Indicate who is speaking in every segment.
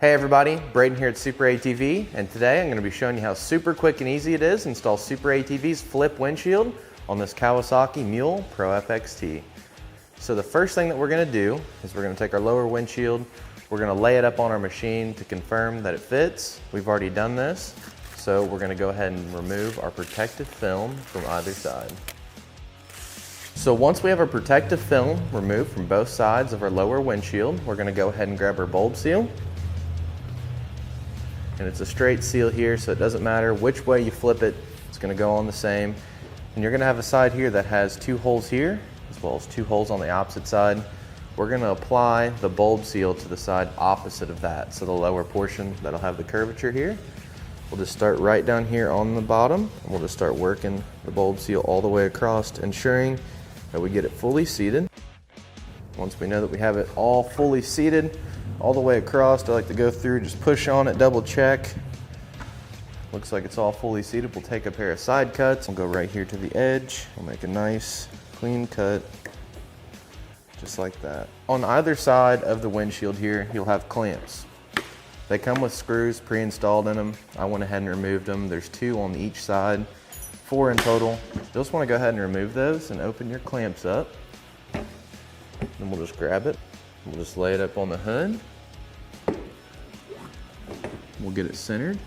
Speaker 1: Hey everybody, Braden here at SuperATV, and today I'm going to be showing you how super quick and easy it is to install SuperATV's Flip Windshield on this Kawasaki Mule Pro FXT. So the first thing that we're going to do is we're going to take our lower windshield, we're going to lay it up on our machine to confirm that it fits. We've already done this, so we're going to go ahead and remove our protective film from either side. So once we have our protective film removed from both sides of our lower windshield, we're going to go ahead and grab our bulb seal. And it's a straight seal here, so it doesn't matter which way you flip it, it's going to go on the same. And you're going to have a side here that has 2 holes here, as well as 2 holes on the opposite side. We're going to apply the bulb seal to the side opposite of that, so the lower portion that'll have the curvature here. We'll just start right down here on the bottom, and we'll just start working the bulb seal all the way across, ensuring that we get it fully seated. Once we know that we have it all fully seated, all the way across, I like to go through, just push on it, double check. Looks like it's all fully seated. We'll take a pair of side cuts. We'll go right here to the edge. We'll make a nice, clean cut, just like that. On either side of the windshield here, you'll have clamps. They come with screws pre-installed in them. I went ahead and removed them. There's 2 on each side, 4 in total. You just want to go ahead and remove those and open your clamps up. Then we'll just grab it. We'll just lay it up on the hood. We'll get it centered,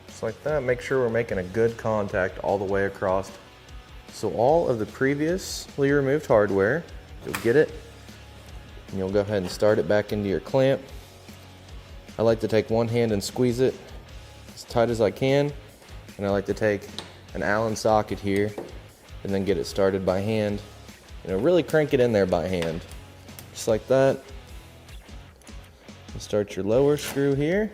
Speaker 1: just like that. Make sure we're making a good contact all the way across. So all of the previously removed hardware, you'll get it, and you'll go ahead and start it back into your clamp. I like to take one hand and squeeze it as tight as I can, and I like to take an Allen socket here and then get it started by hand. Really crank it in there by hand, just like that. Start your lower screw here.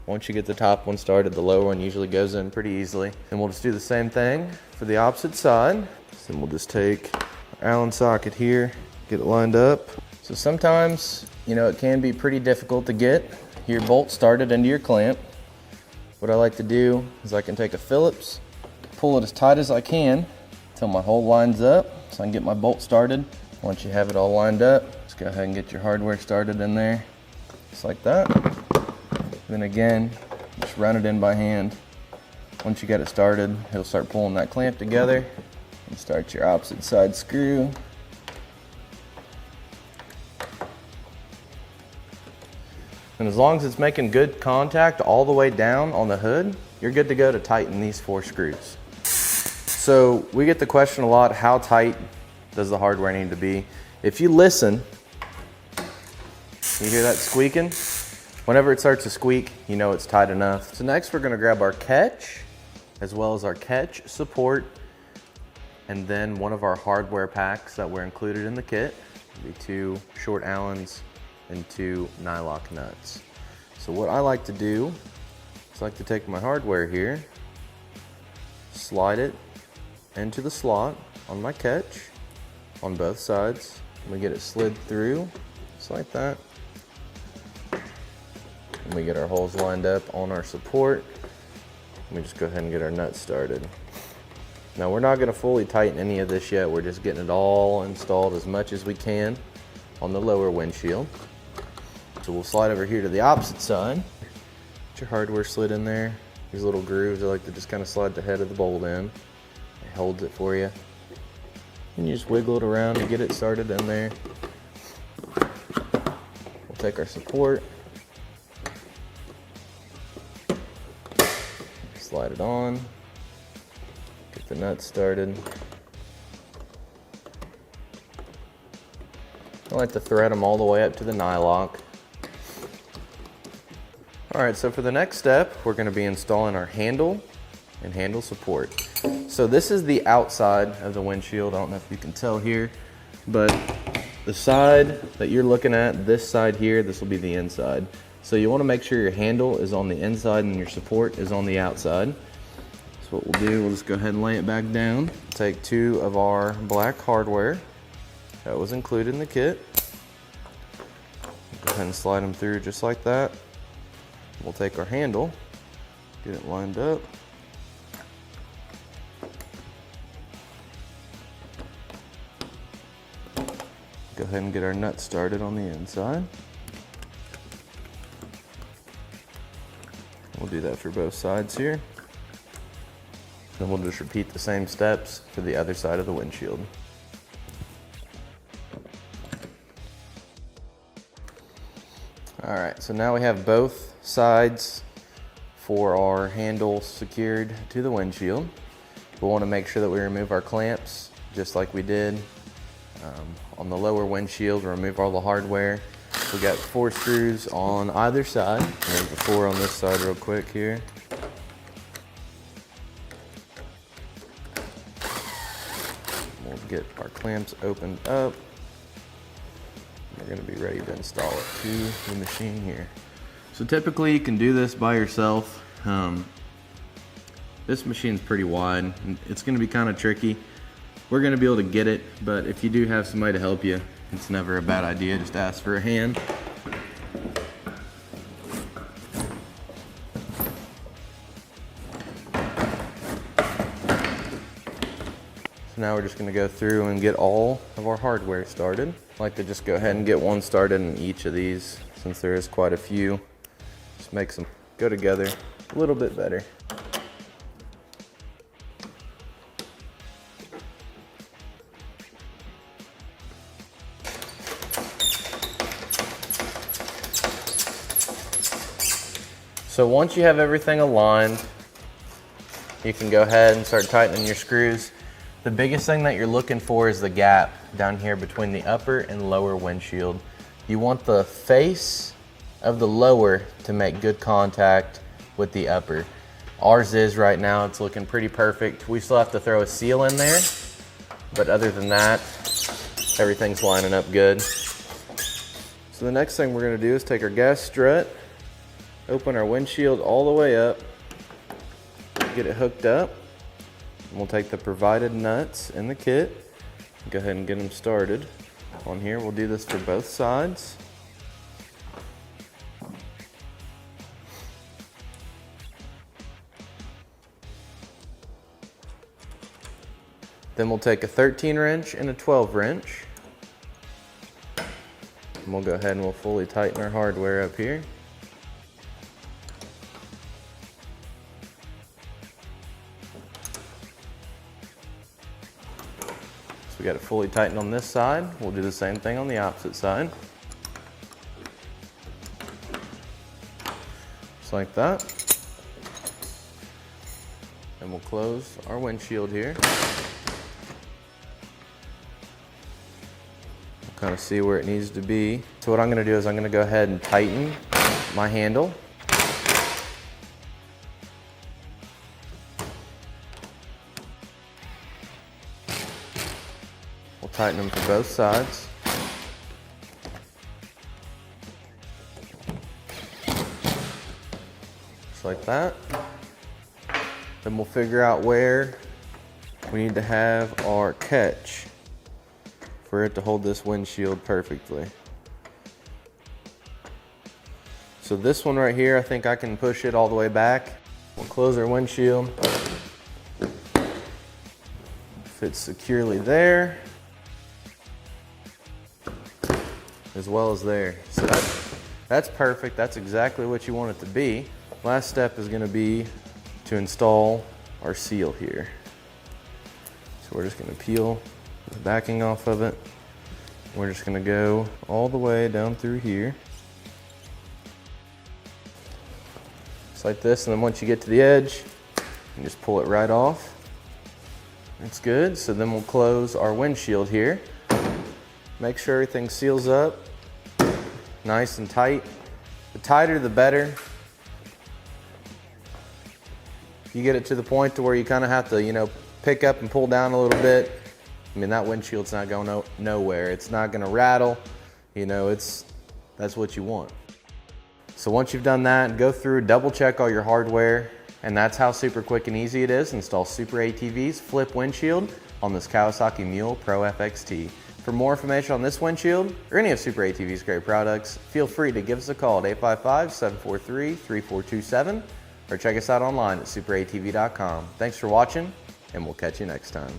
Speaker 1: Once you get the top one started, the lower one usually goes in pretty easily. And we'll just do the same thing for the opposite side. So then we'll just take our Allen socket here, get it lined up. So sometimes, it can be pretty difficult to get your bolt started into your clamp. What I like to do is I can take a Phillips, pull it as tight as I can until my hole lines up so I can get my bolt started. Once you have it all lined up, just go ahead and get your hardware started in there, just like that. Then again, just run it in by hand. Once you get it started, it'll start pulling that clamp together. And start your opposite side screw. And as long as it's making good contact all the way down on the hood, you're good to go to tighten these 4 screws. So we get the question a lot, how tight does the hardware need to be? If you listen, you hear that squeaking? Whenever it starts to squeak, you know it's tight enough. So next we're gonna grab our catch, as well as our catch support, and then one of our hardware packs that were included in the kit. It'll be 2 short Allens and 2 nylock nuts. So what I like to do is I like to take my hardware here, slide it into the slot on my catch on both sides. And we get it slid through, just like that. And we get our holes lined up on our support. We just go ahead and get our nuts started. Now we're not going to fully tighten any of this yet. We're just getting it all installed as much as we can on the lower windshield. So we'll slide over here to the opposite side. Get your hardware slid in there. These little grooves, I like to just kind of slide the head of the bolt in. It holds it for you. And you just wiggle it around to get it started in there. We'll take our support, slide it on, get the nuts started. I like to thread them all the way up to the nylock. Alright, so for the next step, we're going to be installing our handle and handle support. So this is the outside of the windshield. I don't know if you can tell here, but the side that you're looking at, this side here, this will be the inside. So you want to make sure your handle is on the inside and your support is on the outside. So what we'll do, we'll just go ahead and lay it back down. Take 2 of our black hardware that was included in the kit. Go ahead and slide them through just like that. We'll take our handle, get it lined up. Go ahead and get our nuts started on the inside. We'll do that for both sides here. Then we'll just repeat the same steps for the other side of the windshield. All right, so now we have both sides for our handle secured to the windshield. We want to make sure that we remove our clamps just like we did on the lower windshield, remove all the hardware. We got 4 screws on either side. There's the 4 on this side real quick here. We'll get our clamps opened up. We're going to be ready to install it to the machine here. So typically you can do this by yourself. This machine's pretty wide and it's going to be kind of tricky. We're going to be able to get it, but if you do have somebody to help you, it's never a bad idea. Just ask for a hand. So now we're just going to go through and get all of our hardware started. I like to just go ahead and get one started in each of these since there is quite a few. Just makes them go together a little bit better. So once you have everything aligned, you can go ahead and start tightening your screws. The biggest thing that you're looking for is the gap down here between the upper and lower windshield. You want the face of the lower to make good contact with the upper. Ours is right now, it's looking pretty perfect. We still have to throw a seal in there, but other than that, everything's lining up good. So the next thing we're gonna do is take our gas strut, open our windshield all the way up, get it hooked up. And we'll take the provided nuts in the kit, go ahead and get them started on here. We'll do this for both sides. Then we'll take a 13 wrench and a 12 wrench. And we'll go ahead and we'll fully tighten our hardware up here. We got it fully tightened on this side. We'll do the same thing on the opposite side. Just like that. And we'll close our windshield here. We'll kind of see where it needs to be. So what I'm going to do is I'm going to go ahead and tighten my handle. We'll tighten them for both sides. Just like that. Then we'll figure out where we need to have our catch for it to hold this windshield perfectly. So this one right here, I think I can push it all the way back. We'll close our windshield. Fits securely there, as well as there. So that's perfect. That's exactly what you want it to be. Last step is going to be to install our seal here. So we're just going to peel the backing off of it. We're just going to go all the way down through here. Just like this, and then once you get to the edge, you just pull it right off. That's good. So then we'll close our windshield here. Make sure everything seals up nice and tight. The tighter the better. You get it to the point to where you kind of have to, pick up and pull down a little bit. I mean, that windshield's not going nowhere. It's not going to rattle. That's what you want. So once you've done that, go through, double check all your hardware, and that's how super quick and easy it is to install SuperATV's Flip Windshield on this Kawasaki Mule Pro FXT. For more information on this windshield or any of SuperATV's great products, feel free to give us a call at 855-743-3427 or check us out online at superatv.com. Thanks for watching, and we'll catch you next time.